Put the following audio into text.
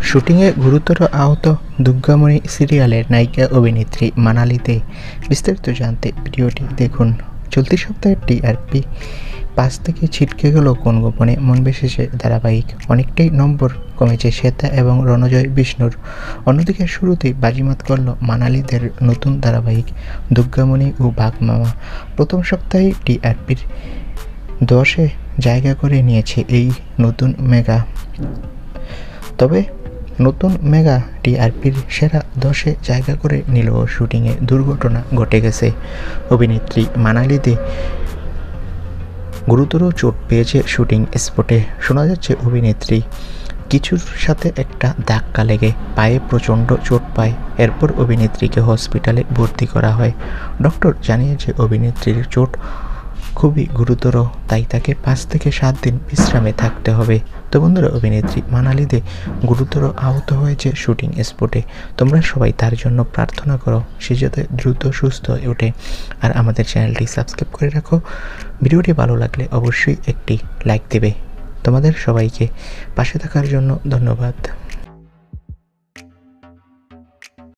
শুটিংয়ে গুরুতর আহত দুর্গামণি সিরিয়ালের নায়িকা অভিনেত্রী মানালি দে। বিস্তারিত জানতে ভিডিওটি দেখুন। চলতি সপ্তাহে টিআরপি 5 থেকে ছিটকে গেল কোন গোপনে মন বেসেছে ধারাবাহিক। অনেকটাই নম্বর কমেছে শ্বেতা এবং রণজয় বিষ্ণুর। অন্যদিকে শুরুতেই বাজিমাত করল মানালিদের নতুন ধারাবাহিক দুর্গামণি ও বাঘমামা। প্রথম সপ্তাহে টিআরপির 10-এ জায়গা করে নিয়েছে এই নতুন মেগা। তবে নতুন মেগা টিআরপির সেরা 10-এ জায়গা করে নিলেও শুটিংয়ে দুর্ঘটনা ঘটে গেছে। অভিনেত্রী মানালি দে গুরুতর চোট পেয়েছে শুটিং স্পটে। শোনা যাচ্ছে অভিনেত্রী কিছুর সাথে একটা ধাক্কা লেগে পায়ে প্রচণ্ড চোট পায়। এরপর অভিনেত্রীকে হসপিটালে ভর্তি করা হয়। ডক্টর জানিয়েছে অভিনেত্রীর চোট খুবই গুরুতর, তাই তাকে 5 থেকে 7 দিন বিশ্রামে থাকতে হবে। তো বন্ধুরা, অভিনেত্রী মানালি দে গুরুতর আহত হয়েছে শুটিং স্পটে। তোমরা সবাই তার জন্য প্রার্থনা করো, সে যাতে দ্রুত সুস্থ হয়ে ওঠে। আর আমাদের চ্যানেলটি সাবস্ক্রাইব করে রাখো। ভিডিওটি ভালো লাগলে অবশ্যই একটি লাইক দেবে। তোমাদের সবাইকে পাশে থাকার জন্য ধন্যবাদ।